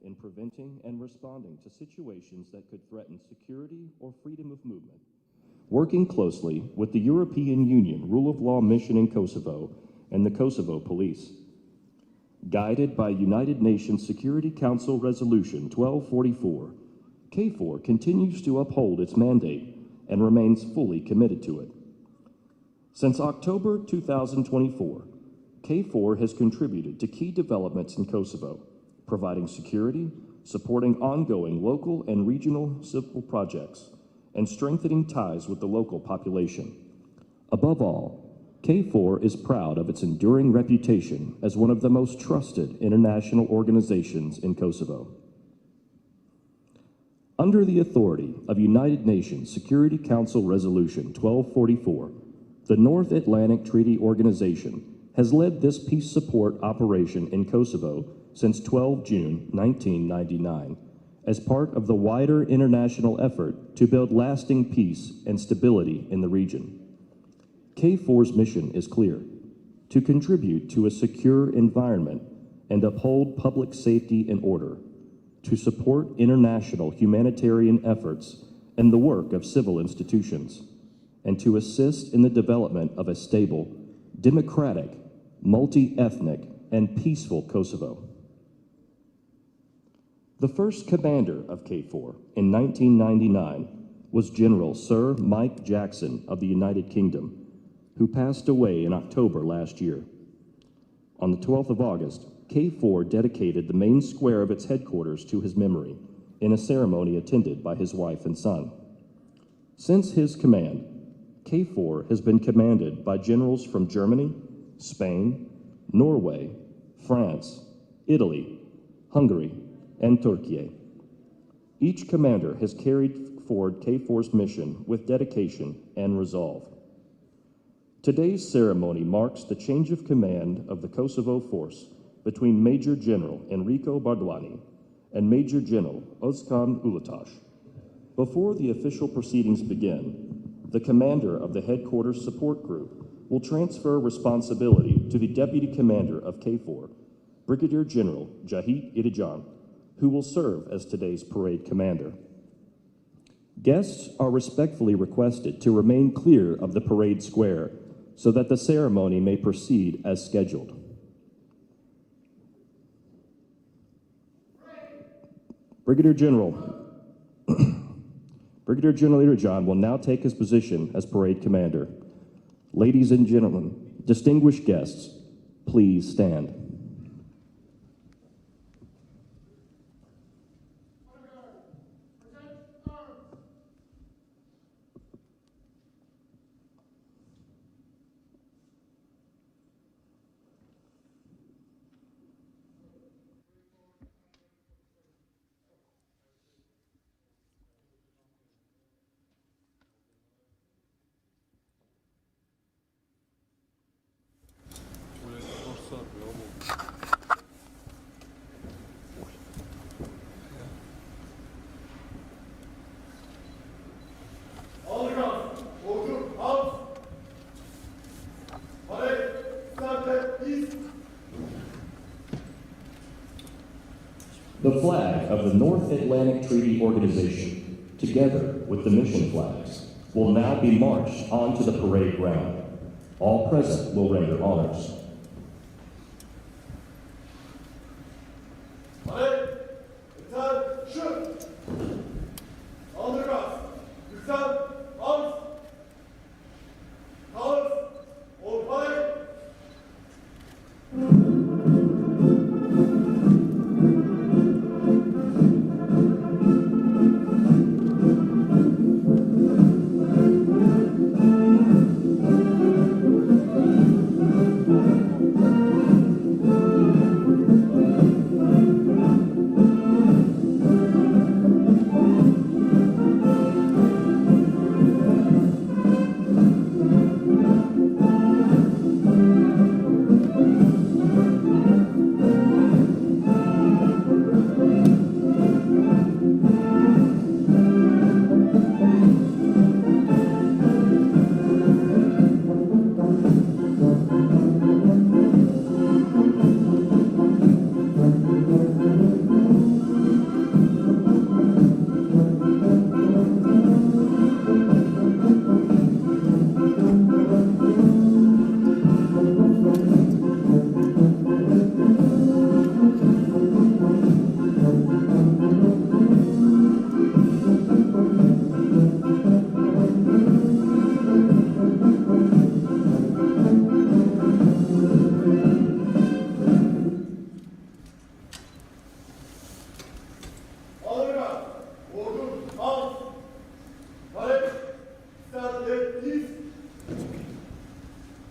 in preventing and responding to situations that could threaten security or freedom of movement, working closely with the European Union Rule of Law Mission in Kosovo and the Kosovo Police. Guided by United Nations Security Council Resolution 1244, KFOR continues to uphold its mandate and remains fully committed to it. Since October 2024, KFOR has contributed to key developments in Kosovo, providing security, supporting ongoing local and regional civil projects, and strengthening ties with the local population. Above all, KFOR is proud of its enduring reputation as one of the most trusted international organizations in Kosovo. Under the authority of United Nations Security Council Resolution 1244, the North Atlantic Treaty Organization has led this peace support operation in Kosovo since 12 June 1999 as part of the wider international effort to build lasting peace and stability in the region. KFOR's mission is clear: to contribute to a secure environment and uphold public safety and order, to support international humanitarian efforts and the work of civil institutions, and to assist in the development of a stable, democratic, multi-ethnic, and peaceful Kosovo. The first commander of KFOR in 1999 was General Sir Mike Jackson of the United Kingdom, who passed away in October last year. On the 12th of August, KFOR dedicated the main square of its headquarters to his memory in a ceremony attended by his wife and son. Since his command, KFOR has been commanded by generals from Germany, Spain, Norway, France, Italy, Hungary, and Turkey. Each commander has carried forward KFOR's mission with dedication and resolve. Today's ceremony marks the change of command of the Kosovo force between Major General Enrico Bardwani and Major General Özkan Ulutaş. Before the official proceedings begin, the commander of the headquarters support group will transfer responsibility to the deputy commander of KFOR, Brigadier General Jahit Irijan, who will serve as today's parade commander. Guests are respectfully requested to remain clear of the parade square so that the ceremony may proceed as scheduled. Brigadier General Irijan will now take his position as parade commander. Ladies and gentlemen, distinguished guests, please stand. The flag of the North Atlantic Treaty Organization, together with the mission flags, will now be marched onto the parade ground. All present will render honors.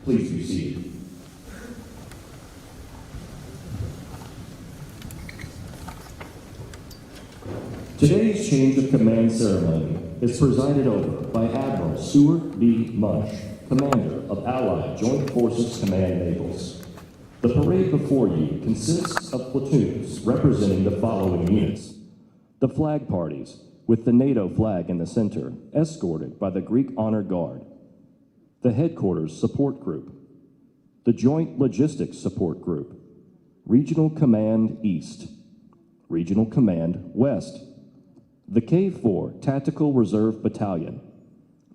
Please be seated. Today's change of command ceremony is presided over by Admiral Seward B. Munch, Commander of Allied Joint Forces Command Naples. The parade before you consists of platoons representing the following units. The flag parties, with the NATO flag in the center, escorted by the Greek Honor Guard. The Headquarters Support Group. The Joint Logistics Support Group. Regional Command East. Regional Command West. The KFOR Tactical Reserve Battalion.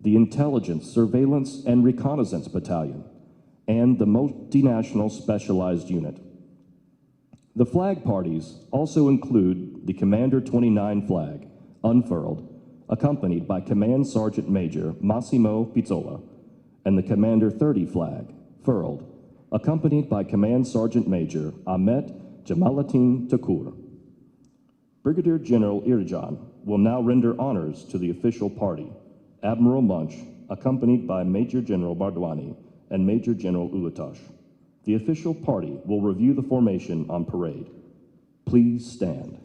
The Intelligence, Surveillance, and Reconnaissance Battalion. And the Multinational Specialized Unit. The flag parties also include the Commander 29 flag, unfurled, accompanied by Command Sergeant Major Massimo Pizzola, and the Commander 30 flag, furled, accompanied by Command Sergeant Major Ahmet Jamaluddin Takur. Brigadier General Irijan will now render honors to the official party, Admiral Munch, accompanied by Major General Bardwani and Major General Ulatosh. The official party will review the formation on parade. Please stand.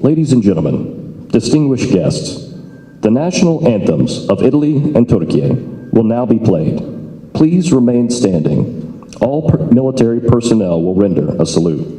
Ladies and gentlemen, distinguished guests, the national anthems of Italy and Turkey will now be played. Please remain standing. All military personnel will render a salute.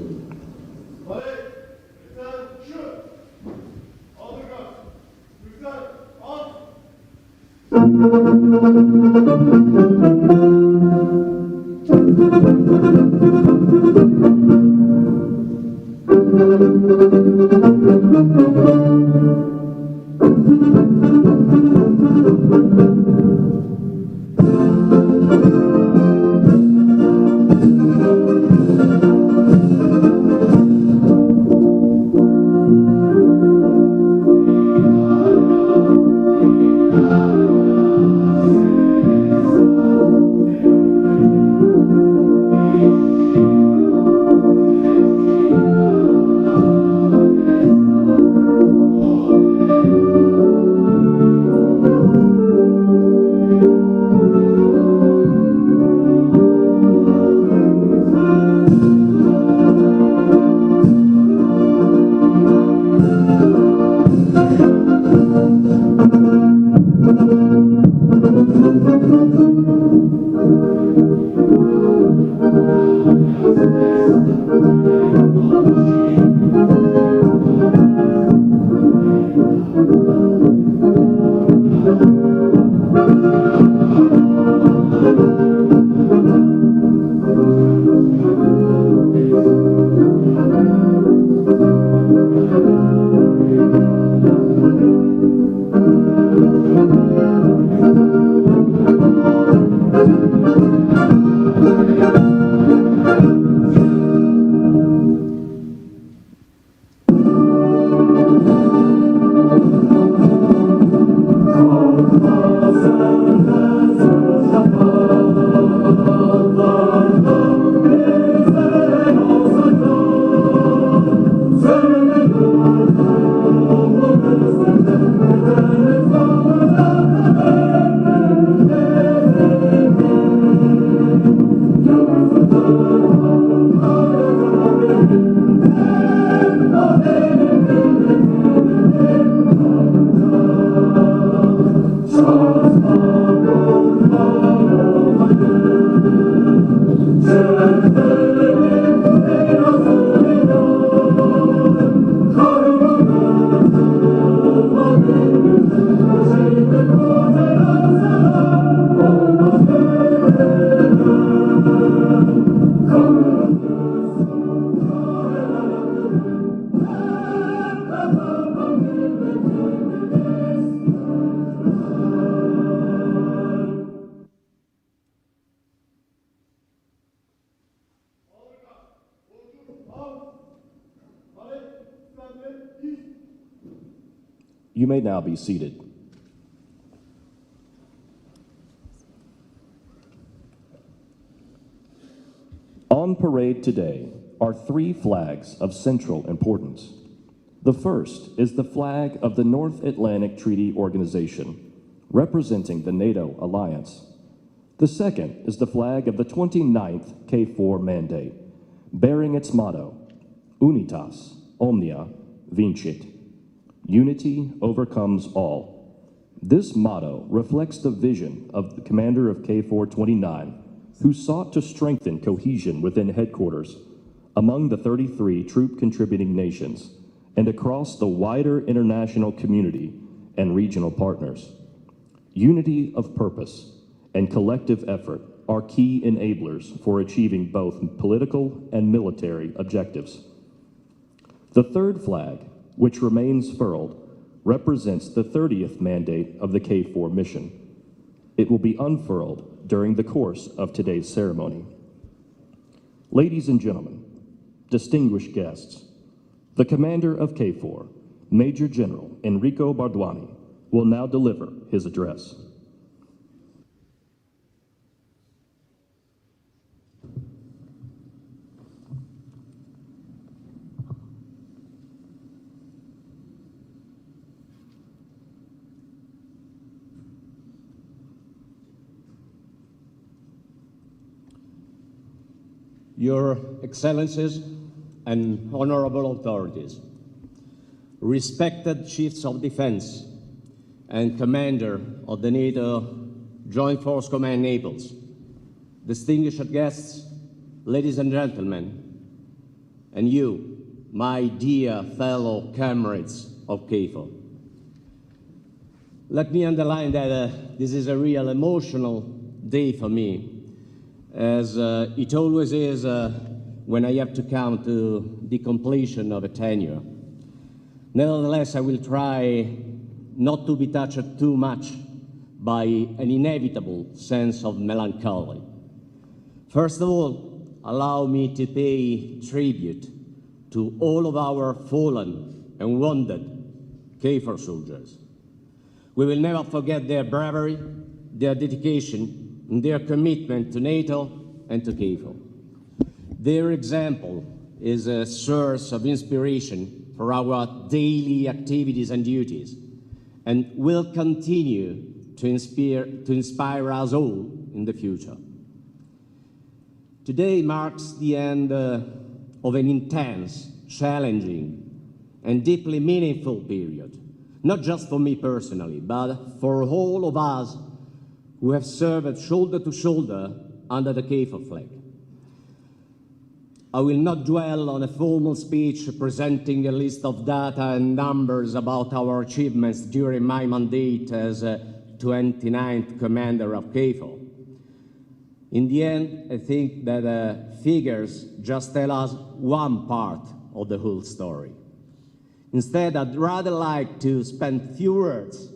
You may now be seated. On parade today are 3 flags of central importance. The first is the flag of the North Atlantic Treaty Organization, representing the NATO alliance. The second is the flag of the 29th KFOR mandate, bearing its motto, Unitas omnia vincit. Unity overcomes all. This motto reflects the vision of the commander of KFOR-29, who sought to strengthen cohesion within headquarters, among the 33 troop-contributing nations, and across the wider international community and regional partners. Unity of purpose and collective effort are key enablers for achieving both political and military objectives. The third flag, which remains furled, represents the 30th mandate of the KFOR mission. It will be unfurled during the course of today's ceremony. Ladies and gentlemen, distinguished guests, the commander of KFOR, Major General Enrico Barduani, will now deliver his address. Your Excellencies and honorable authorities, respected Chiefs of Defense and Commander of the NATO Joint Force Command Naples, distinguished guests, ladies and gentlemen, and you, my dear fellow comrades of KFOR. Let me underline that this is a real emotional day for me, as it always is when I have to come to the completion of a tenure. Nevertheless, I will try not to be touched too much by an inevitable sense of melancholy. First of all, allow me to pay tribute to all of our fallen and wounded KFOR soldiers. We will never forget their bravery, their dedication, and their commitment to NATO and to KFOR. Their example is a source of inspiration for our daily activities and duties, and will continue to inspire us all in the future. Today marks the end of an intense, challenging, and deeply meaningful period, not just for me personally, but for all of us who have served shoulder to shoulder under the KFOR flag. I will not dwell on a formal speech presenting a list of data and numbers about our achievements during my mandate as 29th Commander of KFOR. In the end, I think that figures just tell us one part of the whole story. Instead, I'd rather like to spend few words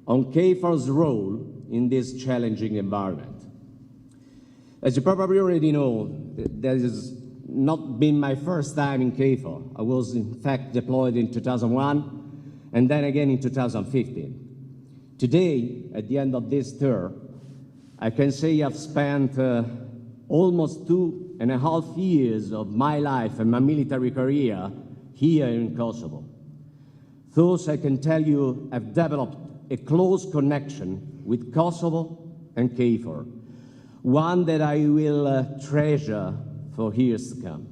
on KFOR's role in this challenging environment. As you probably already know, that has not been my first time in KFOR. I was in fact deployed in 2001 and then again in 2015. Today, at the end of this tour, I can say I've spent almost 2.5 years of my life and my military career here in Kosovo. Thus, I can tell you I've developed a close connection with Kosovo and KFOR, one that I will treasure for years to come.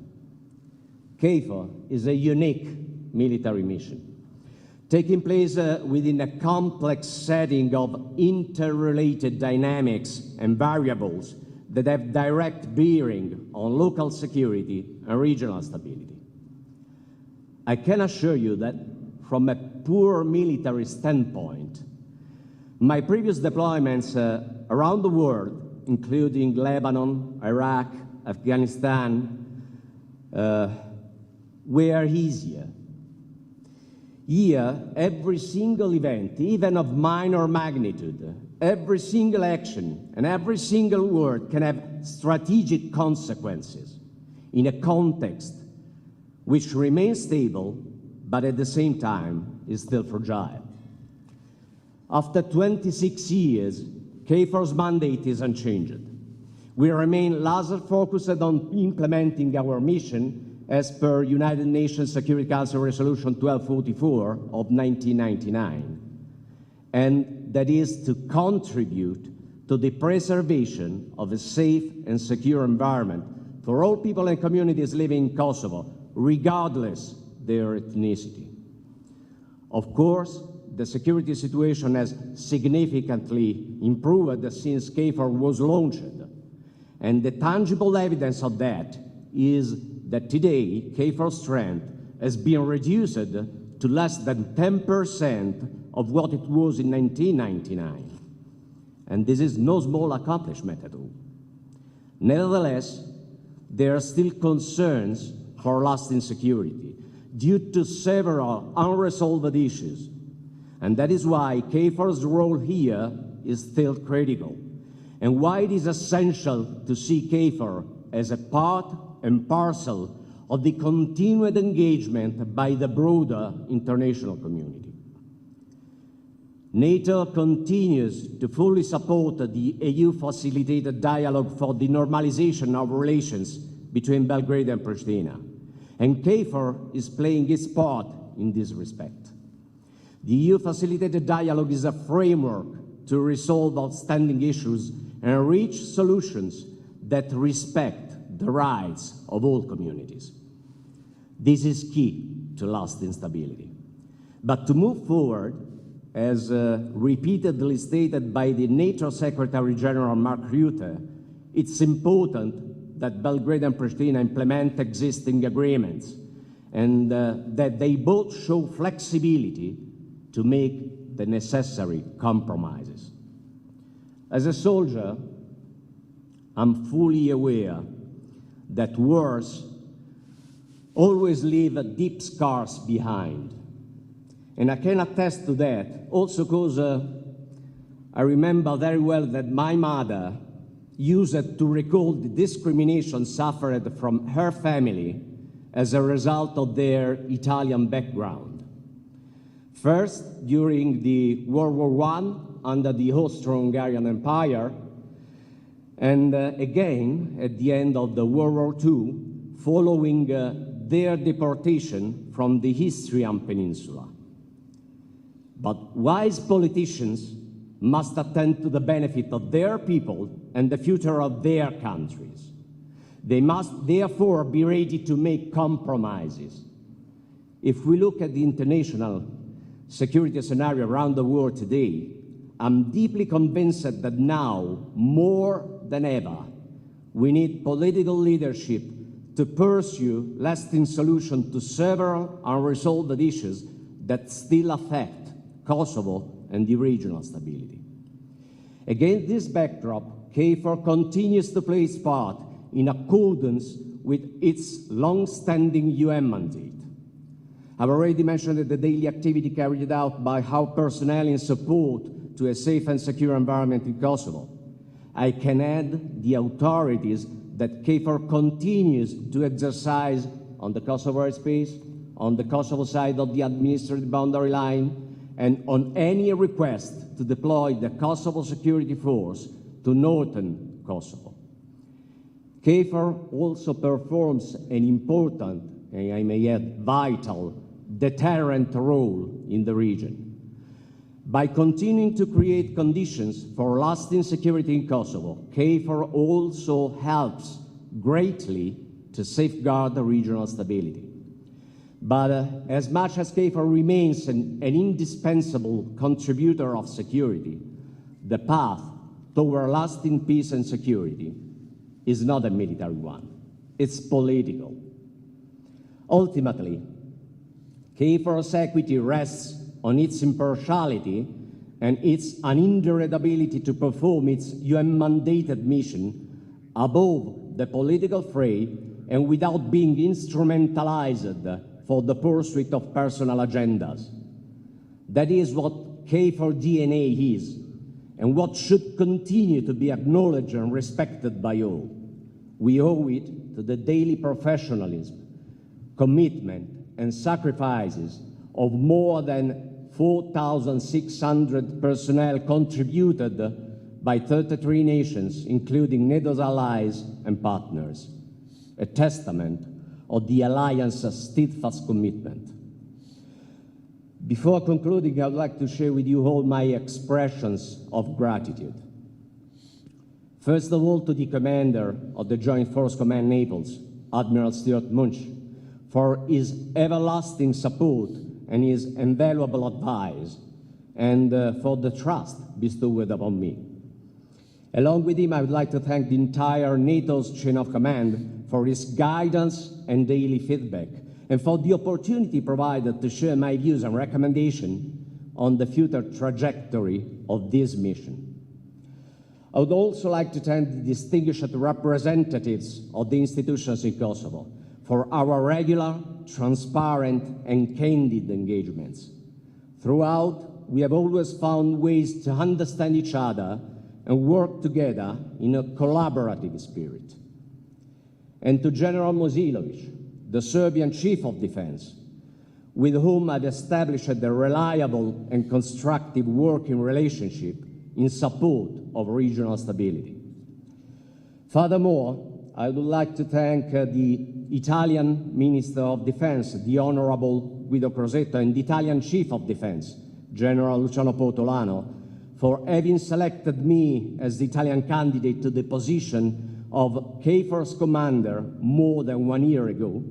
KFOR is a unique military mission, taking place within a complex setting of interrelated dynamics and variables that have direct bearing on local security and regional stability. I can assure you that from a pure military standpoint, my previous deployments around the world, including Lebanon, Iraq, Afghanistan, were easier. Here, every single event, even of minor magnitude, every single action and every single word can have strategic consequences in a context which remains stable but at the same time is still fragile. After 26 years, KFOR's mandate is unchanged. We remain laser-focused on implementing our mission as per United Nations Security Council Resolution 1244 of 1999, and that is to contribute to the preservation of a safe and secure environment for all people and communities living in Kosovo, regardless their ethnicity. Of course, the security situation has significantly improved since KFOR was launched, and the tangible evidence of that is that today KFOR's strength has been reduced to less than 10% of what it was in 1999. And this is no small accomplishment at all. Nevertheless, there are still concerns for lasting security due to several unresolved issues. And that is why KFOR's role here is still critical, and why it is essential to see KFOR as a part and parcel of the continued engagement by the broader international community. NATO continues to fully support the EU-facilitated dialogue for the normalization of relations between Belgrade and Pristina, and KFOR is playing its part in this respect. The EU-facilitated dialogue is a framework to resolve outstanding issues and reach solutions that respect the rights of all communities. This is key to lasting stability. But to move forward, as repeatedly stated by the NATO Secretary General Mark Rutte, it's important that Belgrade and Pristina implement existing agreements and that they both show flexibility to make the necessary compromises. As a soldier, I'm fully aware that wars always leave deep scars behind. And I can attest to that also because I remember very well that my mother used it to recall the discrimination suffered from her family as a result of their Italian background. First, during the World War I, under the Austro-Hungarian Empire, and again at the end of the World War II, following their deportation from the Istrian Peninsula. But wise politicians must attend to the benefit of their people and the future of their countries. They must therefore be ready to make compromises. If we look at the international security scenario around the world today, I'm deeply convinced that now, more than ever, we need political leadership to pursue lasting solutions to several unresolved issues that still affect Kosovo and the regional stability. Against this backdrop, KFOR continues to play its part in accordance with its long-standing UN mandate. I've already mentioned the daily activity carried out by our personnel in support to a safe and secure environment in Kosovo. I can add the authorities that KFOR continues to exercise on the Kosovo airspace, on the Kosovo side of the administrative boundary line, and on any request to deploy the Kosovo Security Force to northern Kosovo. KFOR also performs an important, and I may add vital, deterrent role in the region. By continuing to create conditions for lasting security in Kosovo, KFOR also helps greatly to safeguard the regional stability. But as much as KFOR remains an indispensable contributor of security, the path toward lasting peace and security is not a military one. It's political. Ultimately, KFOR's equity rests on its impartiality and its unhindered ability to perform its UN-mandated mission above the political fray and without being instrumentalized for the pursuit of personal agendas. That is what KFOR DNA is, and what should continue to be acknowledged and respected by all. We owe it to the daily professionalism, commitment, and sacrifices of more than 4,600 personnel contributed by 33 nations, including NATO's allies and partners, a testament of the Alliance's steadfast commitment. Before concluding, I would like to share with you all my expressions of gratitude. First of all, to the commander of the Joint Force Command Naples, Admiral Stuart Munch, for his everlasting support and his invaluable advice, and for the trust bestowed upon me. Along with him, I would like to thank the entire NATO's chain of command for his guidance and daily feedback, and for the opportunity provided to share my views and recommendations on the future trajectory of this mission. I would also like to thank the distinguished representatives of the institutions in Kosovo for our regular, transparent, and candid engagements. Throughout, we have always found ways to understand each other and work together in a collaborative spirit. And to General Mosilovic, the Serbian Chief of Defense, with whom I've established a reliable and constructive working relationship in support of regional stability. Furthermore, I would like to thank the Italian Minister of Defense, the Honorable Guido Crosetto, and the Italian Chief of Defense, General Luciano Portolano, for having selected me as the Italian candidate to the position of KFOR's commander more than 1 year ago,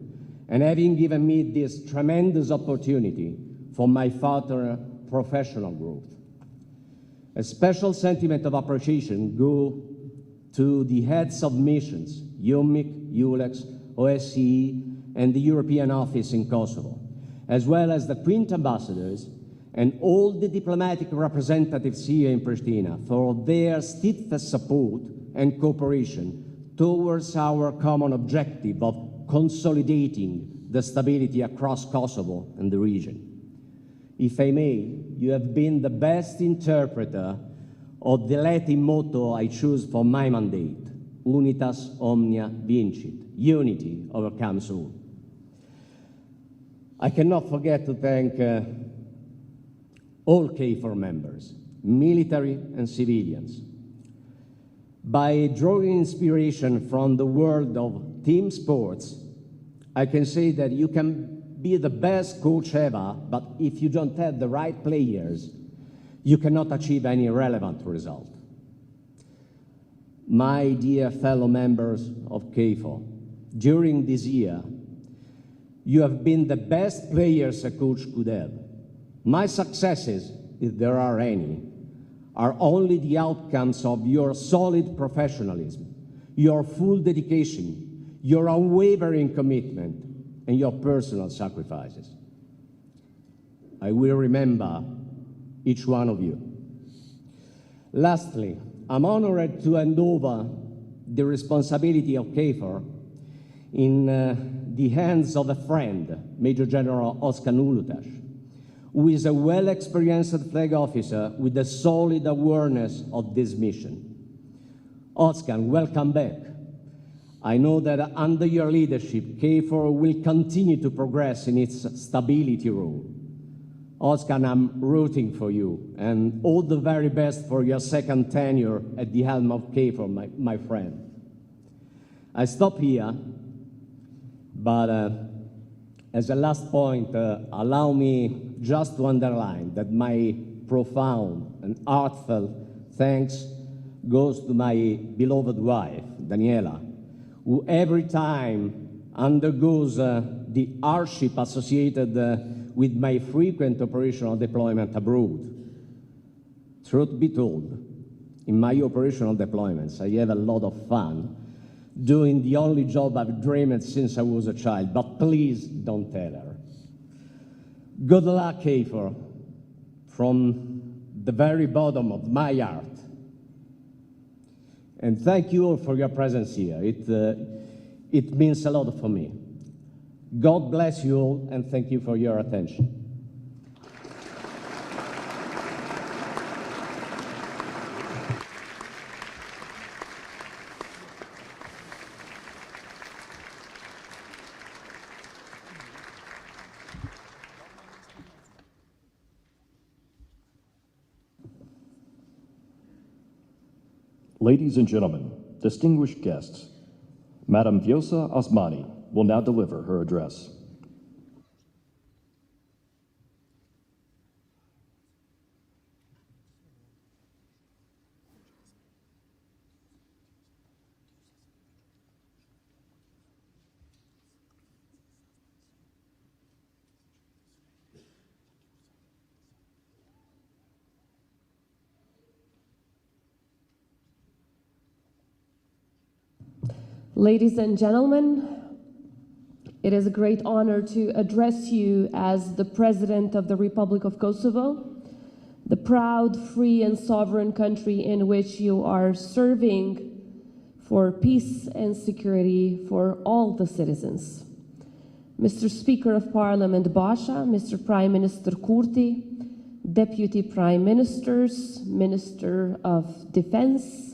and having given me this tremendous opportunity for my further professional growth. A special sentiment of appreciation goes to the heads of missions, UMIC, ULEX, OSCE, and the European Office in Kosovo, as well as the Quint ambassadors and all the diplomatic representatives here in Pristina for their steadfast support and cooperation towards our common objective of consolidating the stability across Kosovo and the region. If I may, you have been the best interpreter of the Latin motto I choose for my mandate, Unitas omnia vincit, unity overcomes all. I cannot forget to thank all KFOR members, military and civilians. By drawing inspiration from the world of team sports, I can say that you can be the best coach ever, but if you don't have the right players, you cannot achieve any relevant result. My dear fellow members of KFOR, during this year, you have been the best players a coach could have. My successes, if there are any, are only the outcomes of your solid professionalism, your full dedication, your unwavering commitment, and your personal sacrifices. I will remember each one of you. Lastly, I'm honored to hand over the responsibility of KFOR in the hands of a friend, Major General Oskar Nulutash, who is a well-experienced flag officer with a solid awareness of this mission. Oskar, welcome back. I know that under your leadership, KFOR will continue to progress in its stability role. Oskar, I'm rooting for you, and all the very best for your second tenure at the helm of KFOR, my friend. I stop here, but as a last point, allow me just to underline that my profound and heartfelt thanks goes to my beloved wife, Daniela, who every time undergoes the hardship associated with my frequent operational deployment abroad. Truth be told, in my operational deployments, I have a lot of fun doing the only job I've dreamed since I was a child, but please don't tell her. Good luck, KFOR, from the very bottom of my heart. And thank you all for your presence here. It means a lot for me. God bless you all, and thank you for your attention. Ladies and gentlemen, distinguished guests, Madam Vjosa Osmani will now deliver her address. Ladies and gentlemen, it is a great honor to address you as the President of the Republic of Kosovo, the proud, free, and sovereign country in which you are serving for peace and security for all the citizens. Mr. Speaker of Parliament Basha, Mr. Prime Minister Kurti, Deputy Prime Ministers, Minister of Defense,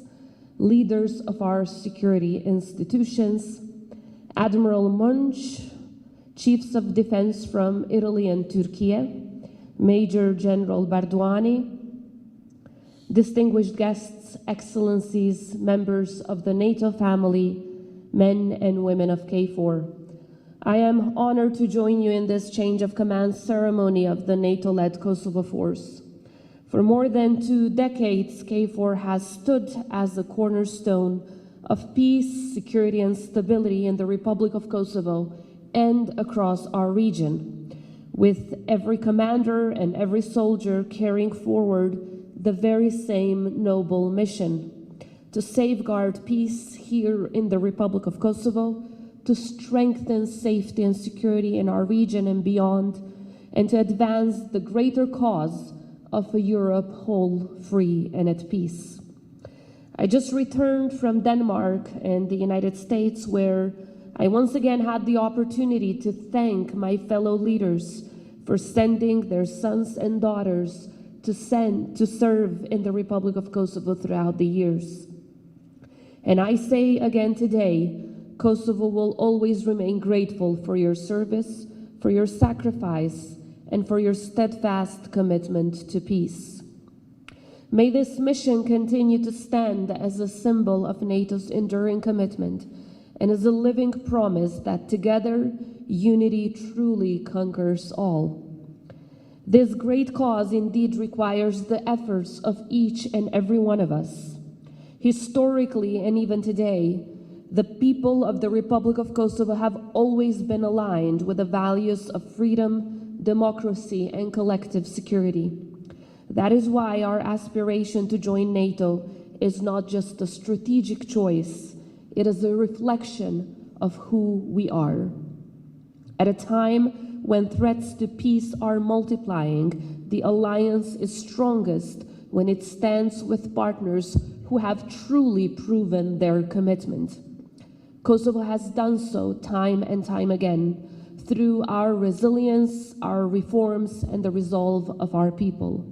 leaders of our security institutions, Admiral Munch, Chiefs of Defense from Italy and Turkey, Major General Bardwani, distinguished guests, excellencies, members of the NATO family, men and women of KFOR. I am honored to join you in this change of command ceremony of the NATO-led Kosovo force. For more than 2 decades, KFOR has stood as the cornerstone of peace, security, and stability in the Republic of Kosovo and across our region, with every commander and every soldier carrying forward the very same noble mission: to safeguard peace here in the Republic of Kosovo, to strengthen safety and security in our region and beyond, and to advance the greater cause of a Europe whole, free, and at peace. I just returned from Denmark and the United States, where I once again had the opportunity to thank my fellow leaders for sending their sons and daughters to serve in the Republic of Kosovo throughout the years. And I say again today, Kosovo will always remain grateful for your service, for your sacrifice, and for your steadfast commitment to peace. May this mission continue to stand as a symbol of NATO's enduring commitment and as a living promise that together, unity truly conquers all. This great cause indeed requires the efforts of each and every one of us. Historically, and even today, the people of the Republic of Kosovo have always been aligned with the values of freedom, democracy, and collective security. That is why our aspiration to join NATO is not just a strategic choice, it is a reflection of who we are. At a time when threats to peace are multiplying, the alliance is strongest when it stands with partners who have truly proven their commitment. Kosovo has done so time and time again, through our resilience, our reforms, and the resolve of our people.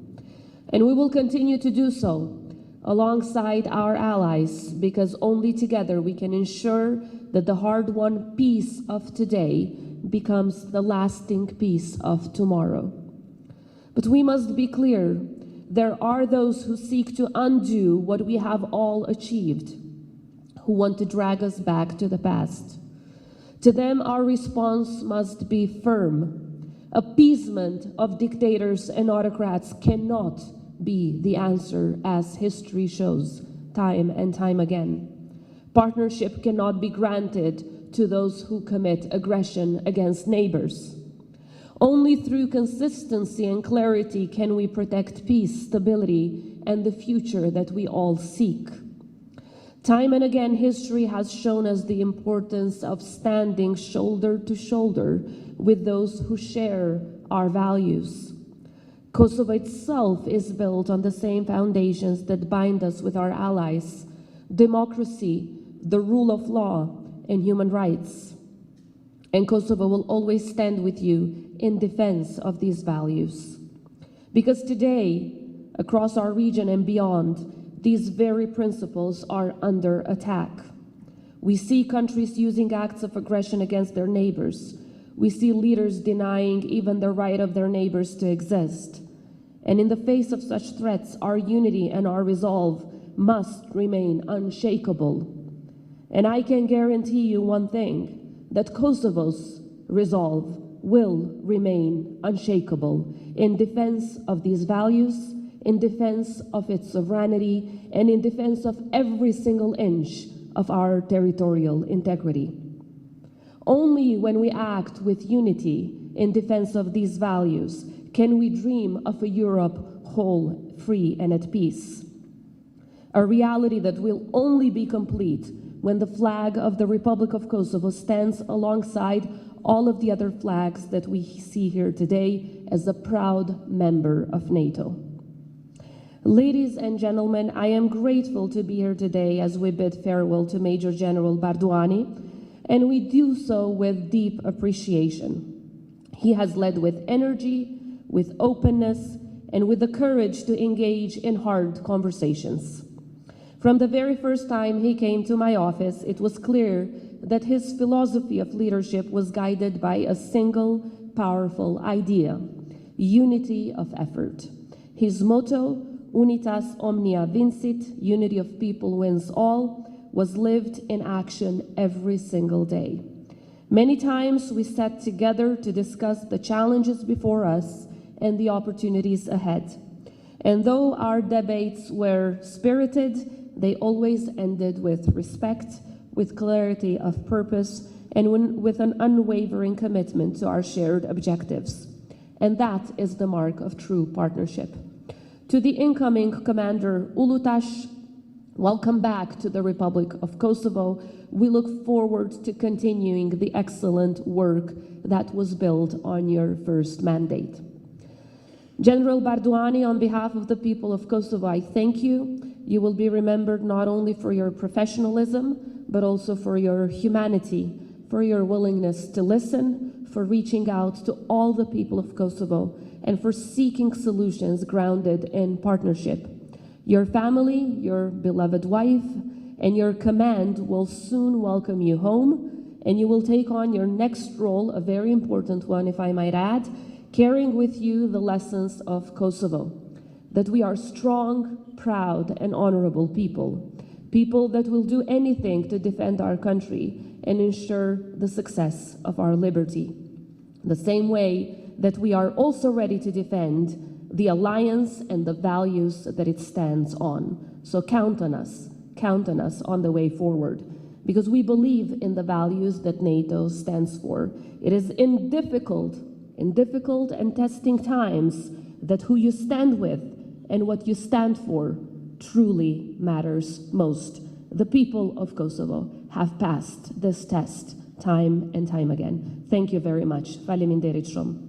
And we will continue to do so alongside our allies, because only together we can ensure that the hard-won peace of today becomes the lasting peace of tomorrow. But we must be clear, there are those who seek to undo what we have all achieved, who want to drag us back to the past. To them, our response must be firm. Appeasement of dictators and autocrats cannot be the answer, as history shows time and time again. Partnership cannot be granted to those who commit aggression against neighbors. Only through consistency and clarity can we protect peace, stability, and the future that we all seek. Time and again, history has shown us the importance of standing shoulder to shoulder with those who share our values. Kosovo itself is built on the same foundations that bind us with our allies: democracy, the rule of law, and human rights. And Kosovo will always stand with you in defense of these values. Because today, across our region and beyond, these very principles are under attack. We see countries using acts of aggression against their neighbors. We see leaders denying even the right of their neighbors to exist. And in the face of such threats, our unity and our resolve must remain unshakable. And I can guarantee you one thing, that Kosovo's resolve will remain unshakable in defense of these values, in defense of its sovereignty, and in defense of every single inch of our territorial integrity. Only when we act with unity in defense of these values can we dream of a Europe whole, free, and at peace. A reality that will only be complete when the flag of the Republic of Kosovo stands alongside all of the other flags that we see here today as a proud member of NATO. Ladies and gentlemen, I am grateful to be here today as we bid farewell to Major General Bardouani, and we do so with deep appreciation. He has led with energy, with openness, and with the courage to engage in hard conversations. From the very first time he came to my office, it was clear that his philosophy of leadership was guided by a single powerful idea: unity of effort. His motto, Unitas omnia vincit, unity of people wins all, was lived in action every single day. Many times we sat together to discuss the challenges before us and the opportunities ahead. And though our debates were spirited, they always ended with respect, with clarity of purpose, and with an unwavering commitment to our shared objectives. And that is the mark of true partnership. To the incoming Commander Ulutash, welcome back to the Republic of Kosovo. We look forward to continuing the excellent work that was built on your first mandate. General Bardouani, on behalf of the people of Kosovo, I thank you. You will be remembered not only for your professionalism, but also for your humanity, for your willingness to listen, for reaching out to all the people of Kosovo, and for seeking solutions grounded in partnership. Your family, your beloved wife, and your command will soon welcome you home, and you will take on your next role, a very important one, if I might add, carrying with you the lessons of Kosovo, that we are strong, proud, and honorable people, people that will do anything to defend our country and ensure the success of our liberty. The same way that we are also ready to defend the alliance and the values that it stands on. So count on us on the way forward, because we believe in the values that NATO stands for. It is in difficult and testing times that who you stand with and what you stand for truly matters most. The people of Kosovo have passed this test time and time again. Thank you very much. Faleminderit shumë.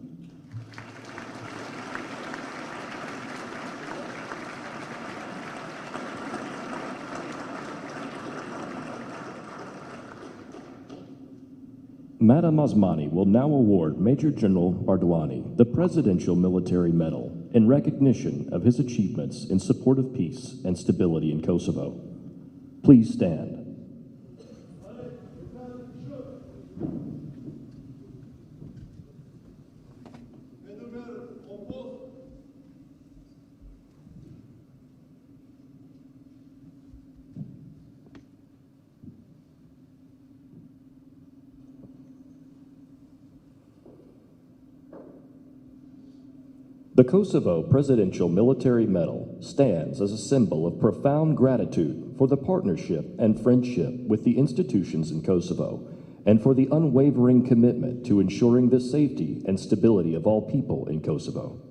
Madam Osmani will now award Major General Bardouani the Presidential Military Medal in recognition of his achievements in support of peace and stability in Kosovo. Please stand. The Kosovo Presidential Military Medal stands as a symbol of profound gratitude for the partnership and friendship with the institutions in Kosovo, and for the unwavering commitment to ensuring the safety and stability of all people in Kosovo.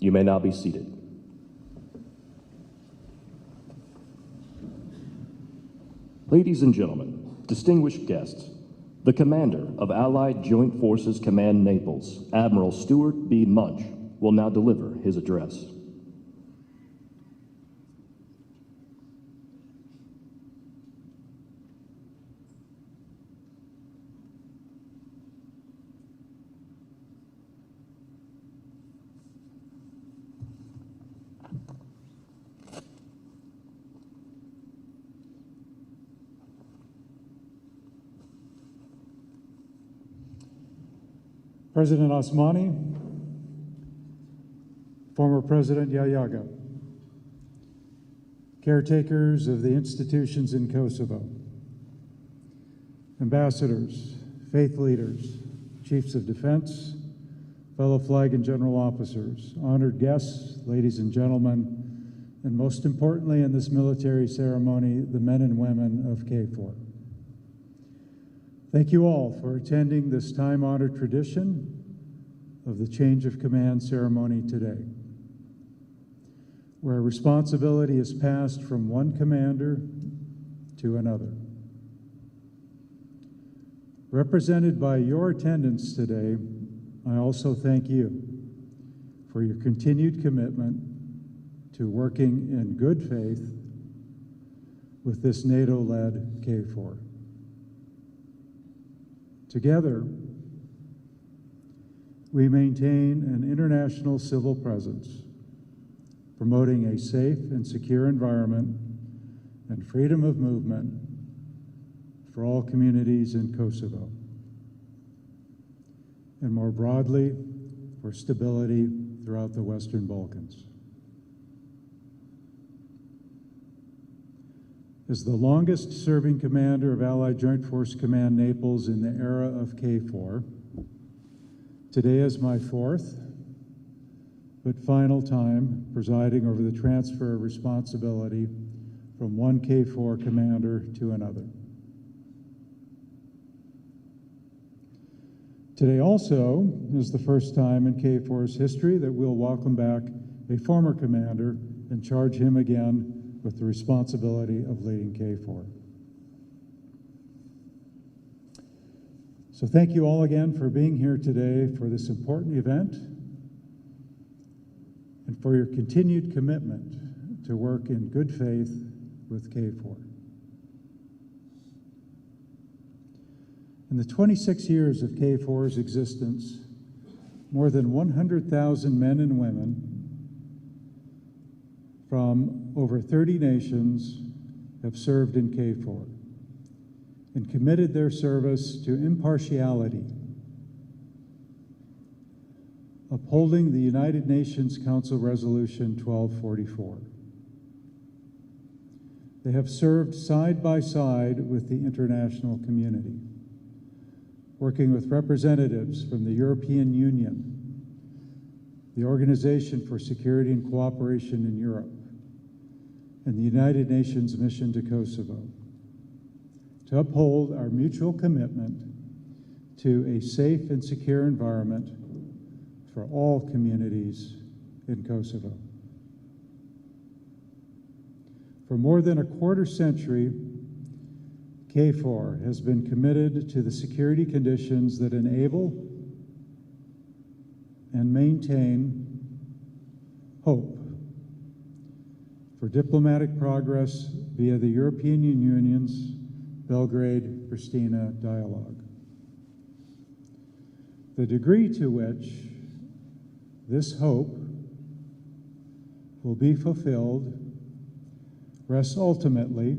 You may now be seated. Ladies and gentlemen, distinguished guests, the Commander of Allied Joint Forces Command Naples, Admiral Stuart B. Munch, will now deliver his address. President Osmani, former President Yayaga, caretakers of the institutions in Kosovo, ambassadors, faith leaders, chiefs of defense, fellow flag and general officers, honored guests, ladies and gentlemen, and most importantly in this military ceremony, the men and women of KFOR. Thank you all for attending this time-honored tradition of the change of command ceremony today, where responsibility is passed from one commander to another. Represented by your attendance today, I also thank you for your continued commitment to working in good faith with this NATO-led KFOR. Together, we maintain an international civil presence, promoting a safe and secure environment and freedom of movement for all communities in Kosovo, and more broadly, for stability throughout the Western Balkans. As the longest-serving commander of Allied Joint Force Command Naples in the era of KFOR, today is my fourth but final time presiding over the transfer of responsibility from one KFOR commander to another. Today also is the first time in KFOR's history that we'll welcome back a former commander and charge him again with the responsibility of leading KFOR. So thank you all again for being here today for this important event and for your continued commitment to work in good faith with KFOR. In the 26 years of KFOR's existence, more than 100,000 men and women from over 30 nations have served in KFOR and committed their service to impartiality, upholding the United Nations Council Resolution 1244. They have served side by side with the international community, working with representatives from the European Union, the Organization for Security and Cooperation in Europe, and the United Nations Mission to Kosovo, to uphold our mutual commitment to a safe and secure environment for all communities in Kosovo. For more than a quarter century, KFOR has been committed to the security conditions that enable and maintain hope for diplomatic progress via the European Union's Belgrade-Pristina dialogue. The degree to which this hope will be fulfilled rests ultimately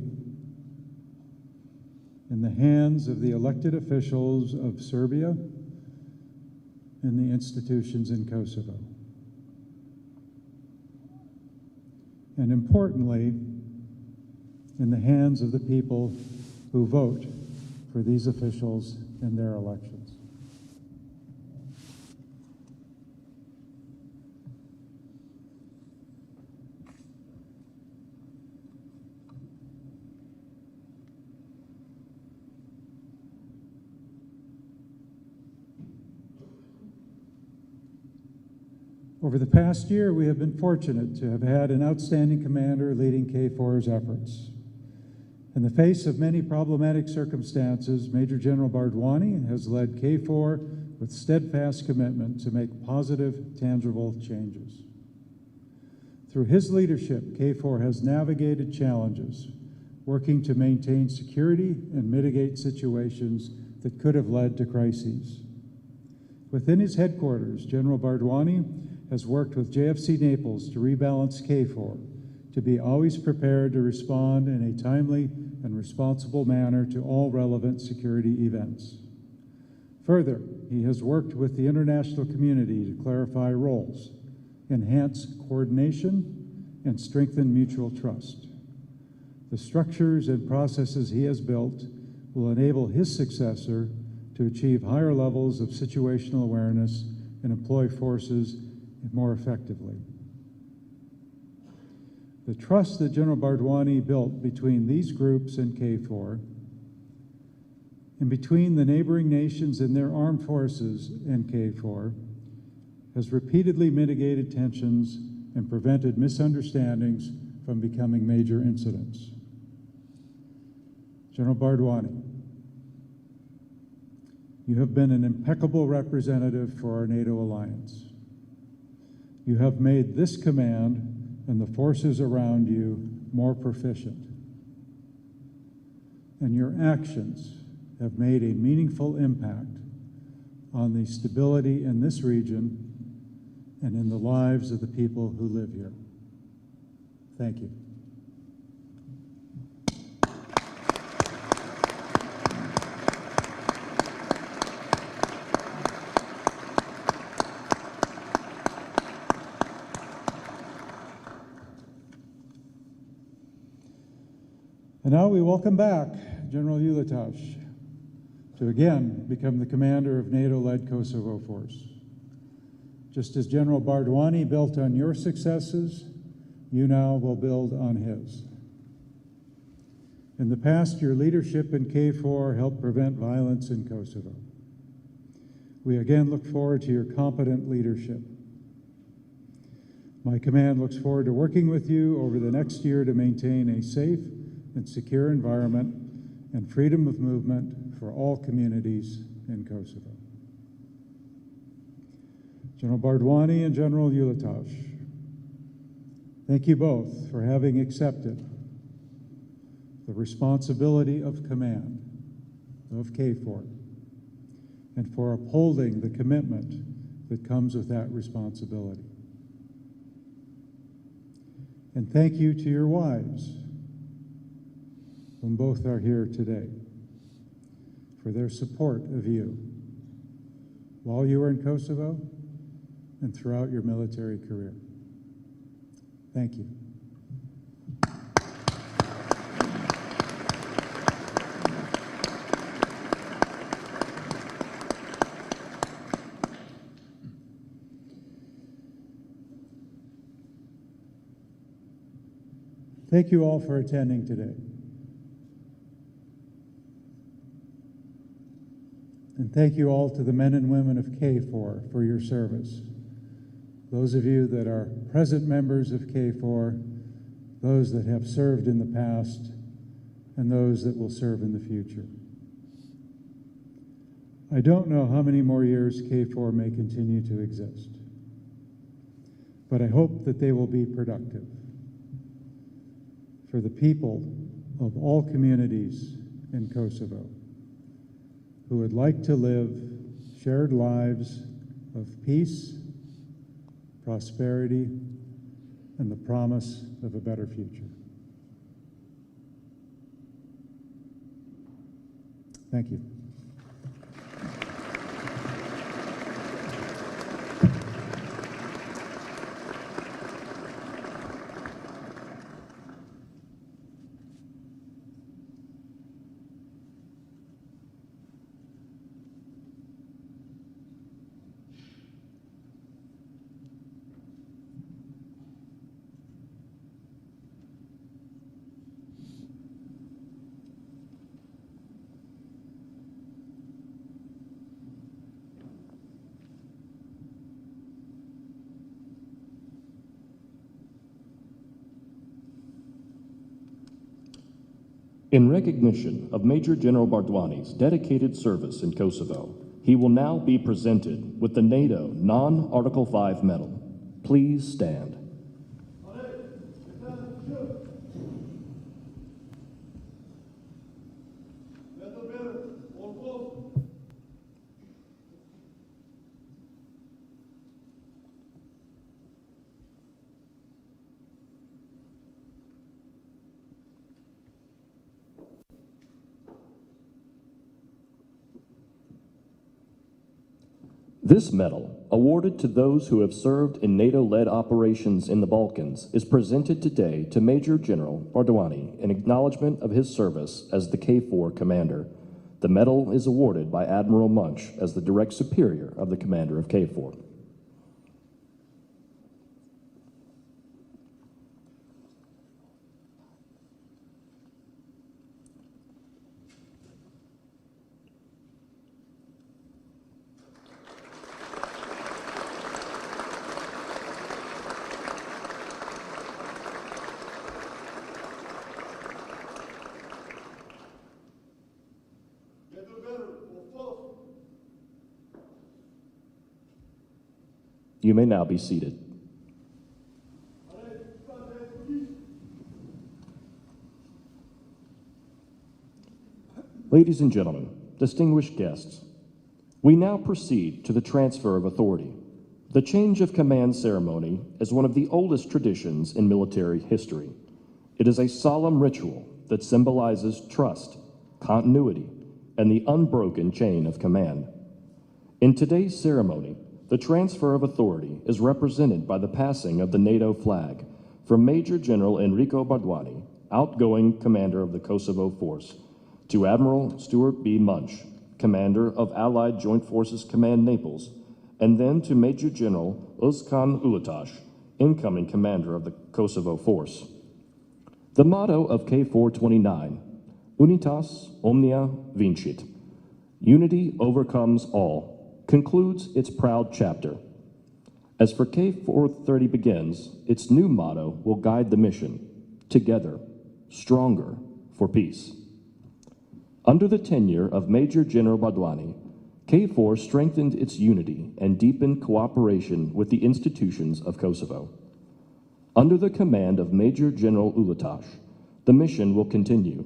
in the hands of the elected officials of Serbia and the institutions in Kosovo. And importantly, in the hands of the people who vote for these officials in their elections. Over the past year, we have been fortunate to have had an outstanding commander leading KFOR's efforts. In the face of many problematic circumstances, Major General Bardwani has led KFOR with steadfast commitment to make positive, tangible changes. Through his leadership, KFOR has navigated challenges, working to maintain security and mitigate situations that could have led to crises. Within his headquarters, General Bardwani has worked with JFC Naples to rebalance KFOR to be always prepared to respond in a timely and responsible manner to all relevant security events. Further, he has worked with the international community to clarify roles, enhance coordination, and strengthen mutual trust. The structures and processes he has built will enable his successor to achieve higher levels of situational awareness and employ forces more effectively. The trust that General Bardwani built between these groups and KFOR, and between the neighboring nations and their armed forces and KFOR, has repeatedly mitigated tensions and prevented misunderstandings from becoming major incidents. General Bardwani, you have been an impeccable representative for our NATO alliance. You have made this command and the forces around you more proficient. And your actions have made a meaningful impact on the stability in this region and in the lives of the people who live here. Thank you. And now we welcome back General Ulitash to again become the commander of NATO-led Kosovo force. Just as General Bardwani built on your successes, you now will build on his. In the past, your leadership in KFOR helped prevent violence in Kosovo. We again look forward to your competent leadership. My command looks forward to working with you over the next year to maintain a safe and secure environment and freedom of movement for all communities in Kosovo. General Bardwani and General Ulitash, thank you both for having accepted the responsibility of command of KFOR and for upholding the commitment that comes with that responsibility. And thank you to your wives, whom both are here today, for their support of you while you were in Kosovo and throughout your military career. Thank you. Thank you all for attending today. And thank you all to the men and women of KFOR for your service. Those of you that are present members of KFOR, those that have served in the past, and those that will serve in the future. I don't know how many more years KFOR may continue to exist, but I hope that they will be productive for the people of all communities in Kosovo who would like to live shared lives of peace, prosperity, and the promise of a better future. Thank you. In recognition of Major General Bardwani's dedicated service in Kosovo, he will now be presented with the NATO Non-Article 5 Medal. Please stand. This medal, awarded to those who have served in NATO-led operations in the Balkans, is presented today to Major General Bardwani in acknowledgement of his service as the KFOR commander. The medal is awarded by Admiral Munch as the direct superior of the commander of KFOR. You may now be seated. Ladies and gentlemen, distinguished guests, we now proceed to the transfer of authority. The change of command ceremony is one of the oldest traditions in military history. It is a solemn ritual that symbolizes trust, continuity, and the unbroken chain of command. In today's ceremony, the transfer of authority is represented by the passing of the NATO flag from Major General Enrico Bardwani, outgoing commander of the Kosovo Force, to Admiral Stuart B. Munch, commander of Allied Joint Forces Command Naples, and then to Major General Özkan Ulutaş, incoming commander of the Kosovo Force. The motto of KFOR-29, Unitas omnia vincit, unity overcomes all, concludes its proud chapter. As for KFOR-30 begins, its new motto will guide the mission, together, stronger for peace. Under the tenure of Major General Bardwani, KFOR strengthened its unity and deepened cooperation with the institutions of Kosovo. Under the command of Major General Ulutaş, the mission will continue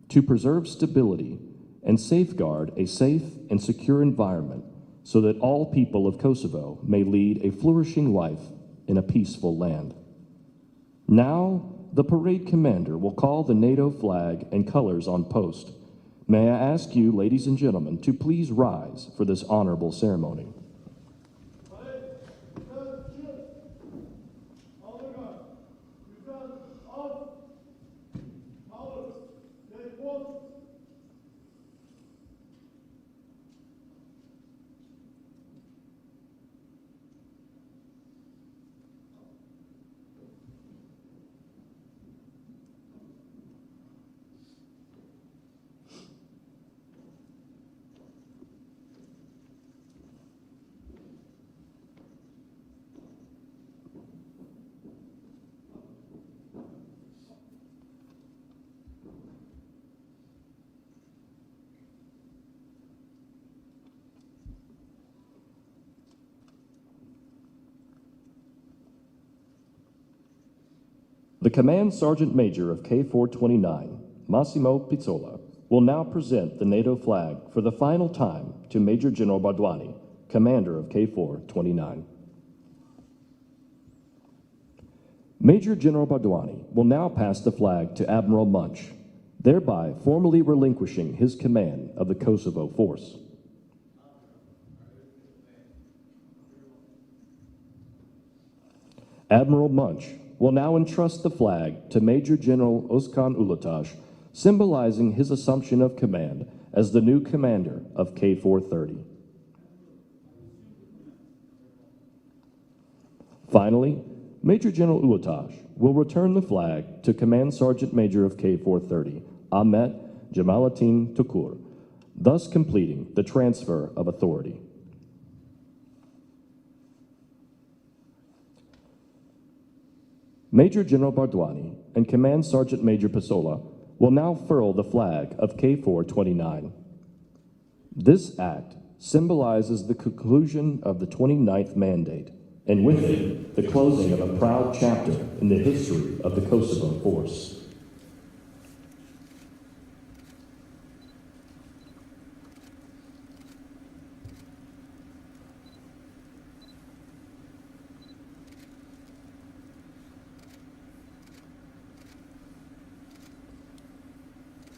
to preserve stability and safeguard a safe and secure environment so that all people of Kosovo may lead a flourishing life in a peaceful land. Now, the parade commander will call the NATO flag and colors on post. May I ask you, ladies and gentlemen, to please rise for this honorable ceremony. The Command Sergeant Major of KFOR-29, Massimo Pizzola, will now present the NATO flag for the final time to Major General Bardwani, Commander of KFOR-29. Major General Bardwani will now pass the flag to Admiral Munch, thereby formally relinquishing his command of the Kosovo Force. Admiral Munch will now entrust the flag to Major General Özkan Ulutaş, symbolizing his assumption of command as the new commander of KFOR-30. Finally, Major General Ulutaş will return the flag to Command Sergeant Major of KFOR-30, Ahmet Jamaluddin Tukur, thus completing the transfer of authority. Major General Bardwani and Command Sergeant Major Pizzola will now furl the flag of KFOR-29. This act symbolizes the conclusion of the 29th mandate, and with it, the closing of a proud chapter in the history of the Kosovo Force.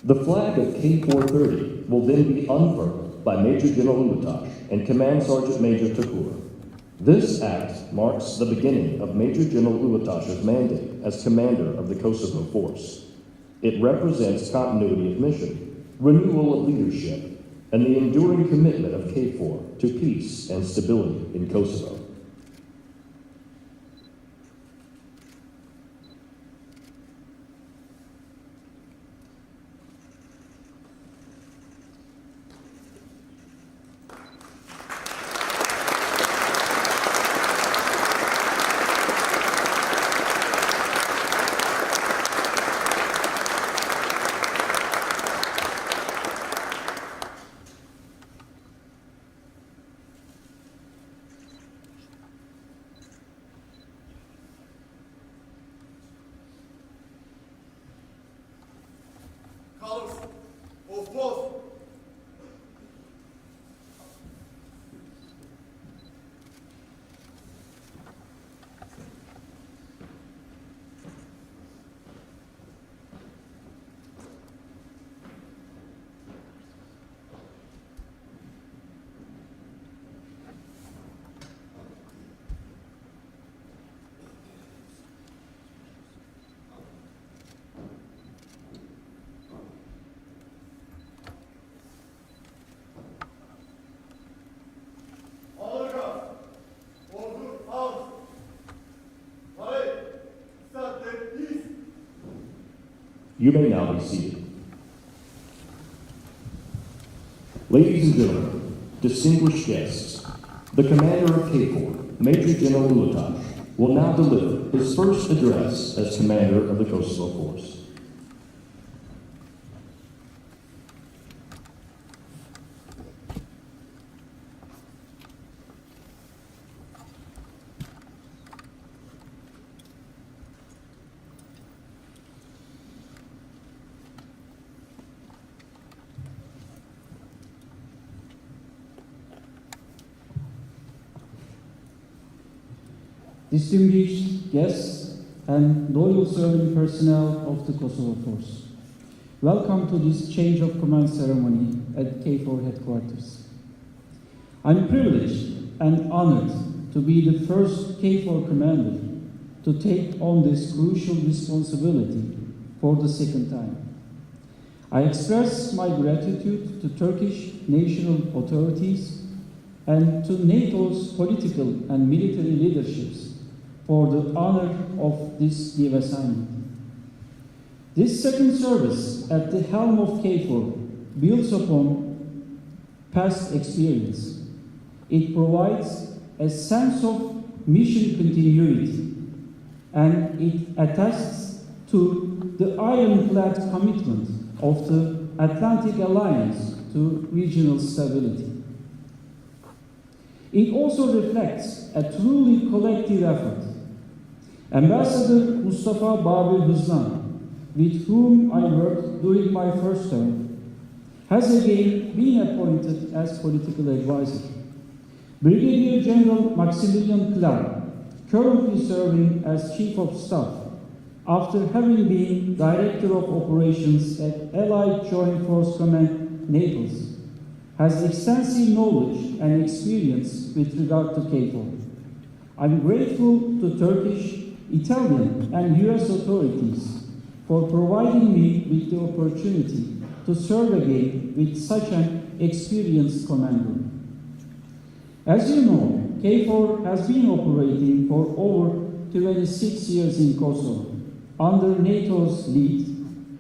The flag of KFOR-30 will then be unfurled by Major General Ulutash and Command Sergeant Major Takur. This act marks the beginning of Major General Ulutash's mandate as commander of the Kosovo force. It represents continuity of mission, renewal of leadership, and the enduring commitment of KFOR to peace and stability in Kosovo. Colors of both. You may now be seated. Ladies and gentlemen, distinguished guests, the commander of KFOR, Major General Ulutash, will now deliver his first address as commander of the Kosovo force. Distinguished guests and loyal serving personnel of the Kosovo Force, welcome to this change of command ceremony at KFOR headquarters. I'm privileged and honored to be the first KFOR commander to take on this crucial responsibility for the second time. I express my gratitude to Turkish national authorities and to NATO's political and military leaderships for the honor of this new assignment. This second service at the helm of KFOR builds upon past experience. It provides a sense of mission continuity, and it attests to the ironclad commitment of the Atlantic Alliance to regional stability. It also reflects a truly collective effort. Ambassador Mustafa Babir Hızlan, with whom I worked during my first term, has again been appointed as political advisor. Brigadier General Maximilian Clark, currently serving as Chief of Staff, after having been Director of Operations at Allied Joint Force Command Naples, has extensive knowledge and experience with regard to KFOR. I'm grateful to Turkish, Italian, and US authorities for providing me with the opportunity to serve again with such an experienced commander. As you know, KFOR has been operating for over 26 years in Kosovo under NATO's lead,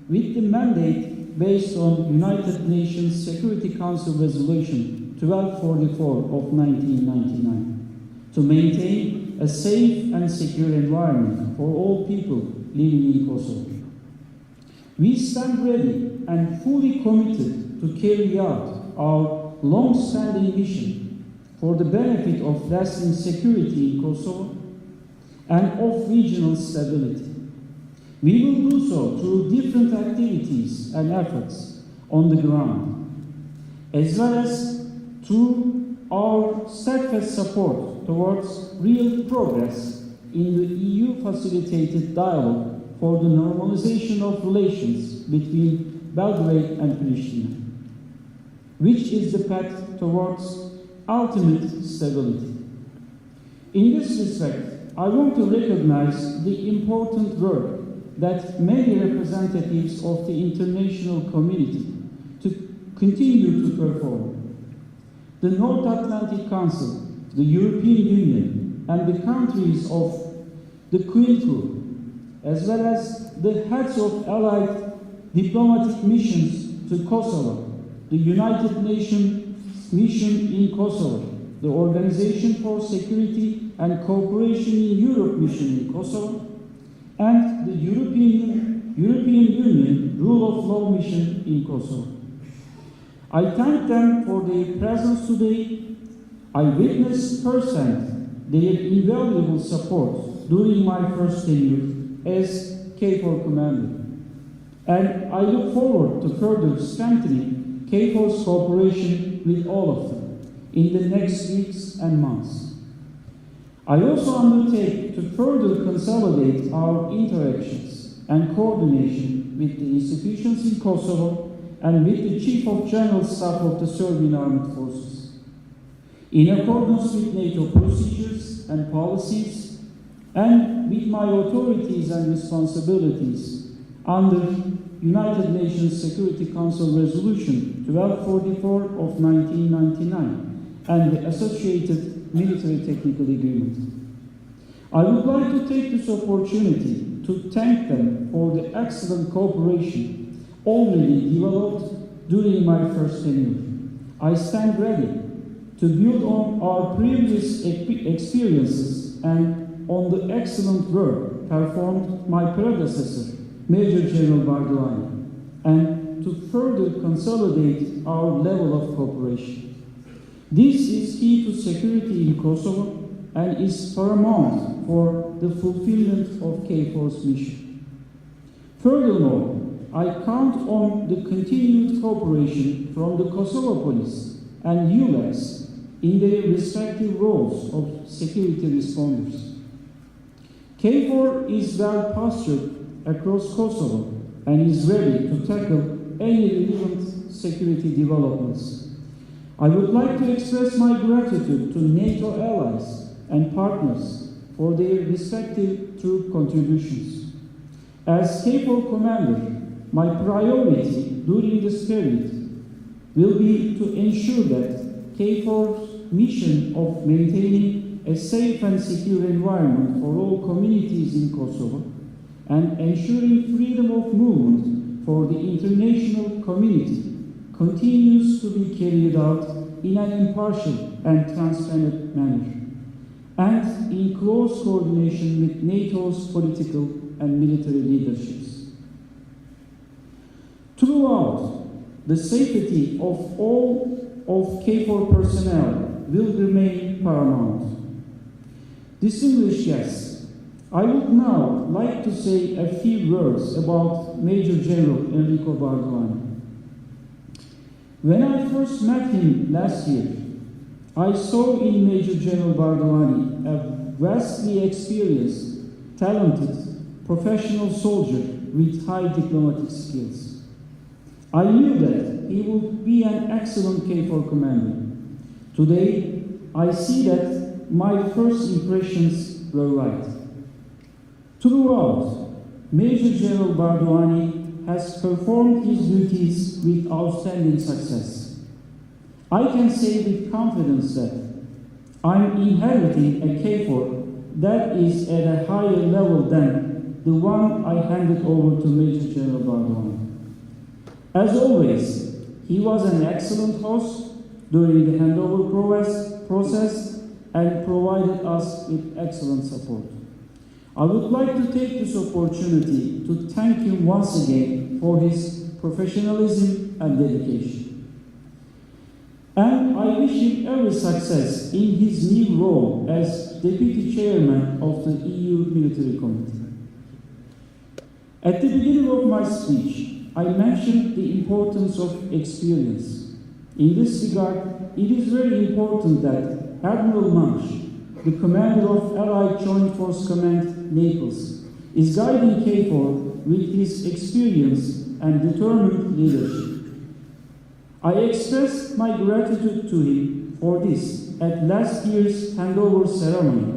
with the mandate based on United Nations Security Council Resolution 1244 of 1999 to maintain a safe and secure environment for all people living in Kosovo. We stand ready and fully committed to carry out our long-standing mission for the benefit of lasting security in Kosovo and of regional stability. We will do so through different activities and efforts on the ground, as well as through our steadfast support towards real progress in the EU-facilitated dialogue for the normalization of relations between Belgrade and Pristina. which is the path towards ultimate stability. In this respect, I want to recognize the important work that many representatives of the international community to continue to perform. The North Atlantic Council, the European Union, and the countries of the Queen Group, as well as the heads of allied diplomatic missions to Kosovo, the United Nations Mission in Kosovo, the Organization for Security and Cooperation in Europe Mission in Kosovo, and the European Union Rule of Law Mission in Kosovo. I thank them for their presence today. I witnessed firsthand their invaluable support during my first tenure as KFOR commander, and I look forward to further strengthening KFOR's cooperation with all of them in the next weeks and months. I also undertake to further consolidate our interactions and coordination with the institutions in Kosovo and with the Chief of General Staff of the Serbian Armed Forces. In accordance with NATO procedures and policies, and with my authorities and responsibilities under United Nations Security Council Resolution 1244 of 1999 and the associated military technical agreement. I would like to take this opportunity to thank them for the excellent cooperation already developed during my first tenure. I stand ready to build on our previous experiences and on the excellent work performed my predecessor, Major General Barduani, and to further consolidate our level of cooperation. This is key to security in Kosovo and is paramount for the fulfillment of KFOR's mission. Furthermore, I count on the continued cooperation from the Kosova Police and ULEX in their respective roles of security responders. KFOR is well postured across Kosovo and is ready to tackle any relevant security developments. I would like to express my gratitude to NATO allies and partners for their respective troop contributions. As KFOR commander, my priority during this period will be to ensure that KFOR's mission of maintaining a safe and secure environment for all communities in Kosovo and ensuring freedom of movement for the international community continues to be carried out in an impartial and transparent manner, and in close coordination with NATO's political and military leaderships. Throughout, the safety of all of KFOR personnel will remain paramount. Distinguished guests, I would now like to say a few words about Major General Enrico Barduani. When I first met him last year, I saw in Major General Barduani a vastly experienced, talented, professional soldier with high diplomatic skills. I knew that he would be an excellent KFOR commander. Today, I see that my first impressions were right. Throughout, Major General Barduani has performed his duties with outstanding success. I can say with confidence that I'm inheriting a KFOR that is at a higher level than the one I handed over to Major General Barduani. As always, he was an excellent host during the handover process and provided us with excellent support. I would like to take this opportunity to thank him once again for his professionalism and dedication. And I wish him every success in his new role as Deputy Chairman of the EU Military Committee. At the beginning of my speech, I mentioned the importance of experience. In this regard, it is very important that Admiral Munch, the commander of Allied Joint Force Command Naples, is guiding KFOR with his experience and determined leadership. I express my gratitude to him for this at last year's handover ceremony.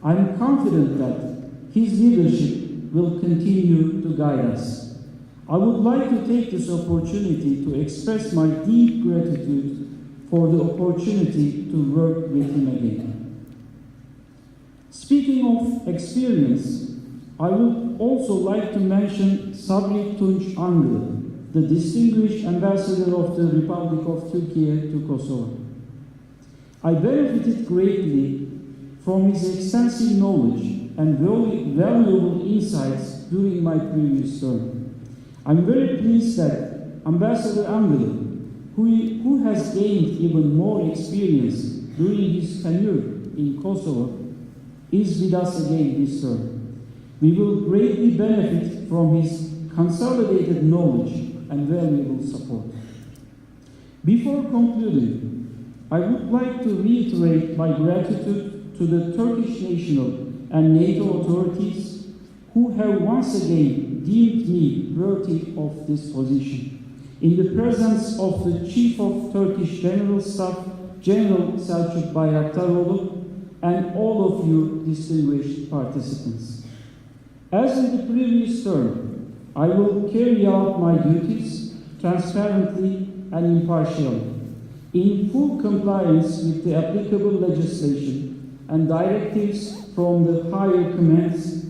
I am confident that his leadership will continue to guide us. I would like to take this opportunity to express my deep gratitude for the opportunity to work with him again. Speaking of experience, I would also like to mention Sabri Tunç Anglı, the distinguished ambassador of the Republic of Turkey to Kosovo. I benefited greatly from his extensive knowledge and valuable insights during my previous term. I'm very pleased that Ambassador Anglı, who has gained even more experience during his tenure in Kosovo, is with us again this term. We will greatly benefit from his consolidated knowledge and valuable support. Before concluding, I would like to reiterate my gratitude to the Turkish national and NATO authorities who have once again deemed me worthy of this position. In the presence of the Chief of Turkish General Staff, General Selçuk Bayraktaroğlu, and all of you distinguished participants. As in the previous term, I will carry out my duties transparently and impartially, in full compliance with the applicable legislation and directives from the higher commands,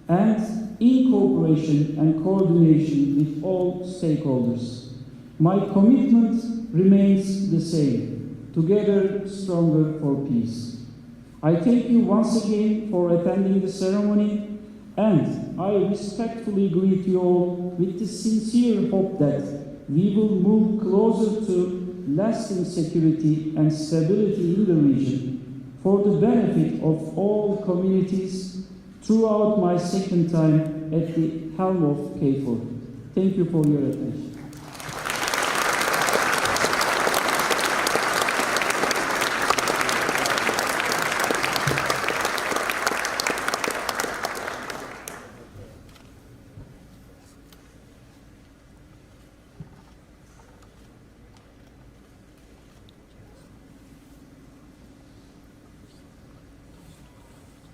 and in cooperation and coordination with all stakeholders. My commitment remains the same: together stronger for peace. I thank you once again for attending the ceremony, and I respectfully greet you all with the sincere hope that we will move closer to lasting security and stability in the region for the benefit of all communities throughout my second time at the helm of KFOR. Thank you for your attention.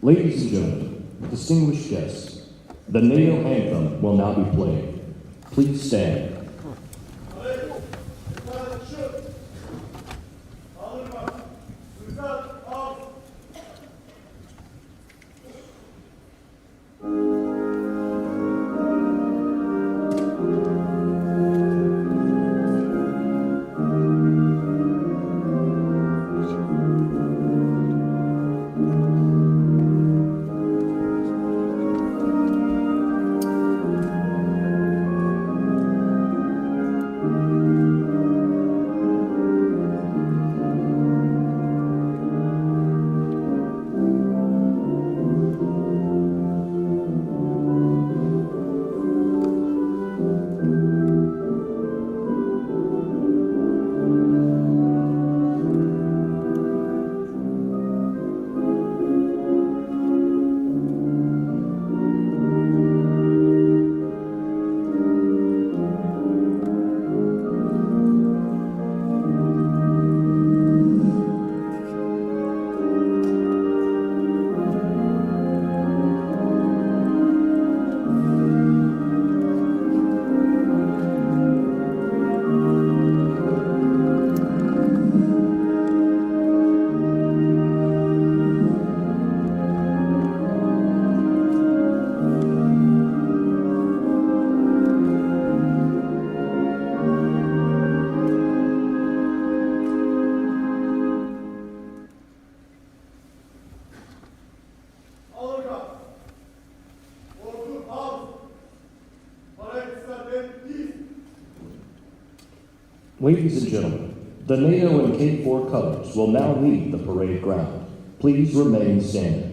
Ladies and gentlemen, distinguished guests, the NATO anthem will now be played. Please stand. Ladies and gentlemen, the NATO and KFOR colors will now leave the parade ground. Please remain standing.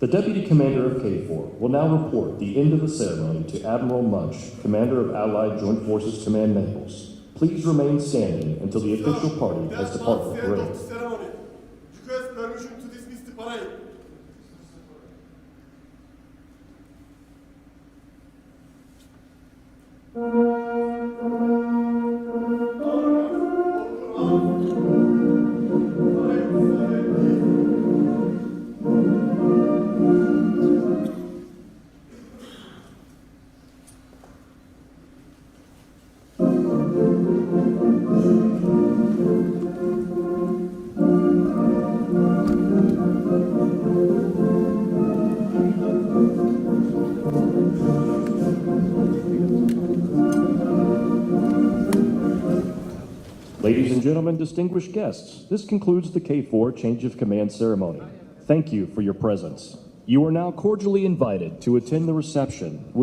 The Deputy Commander of KFOR will now report the end of the ceremony to Admiral Munch, Commander of Allied Joint Forces Command Naples. Please remain standing until the official party has departed the parade. Ceremony. Request permission to dismiss the parade. Ladies and gentlemen, distinguished guests, this concludes the KFOR Change of Command ceremony. Thank you for your presence. You are now cordially invited to attend the reception,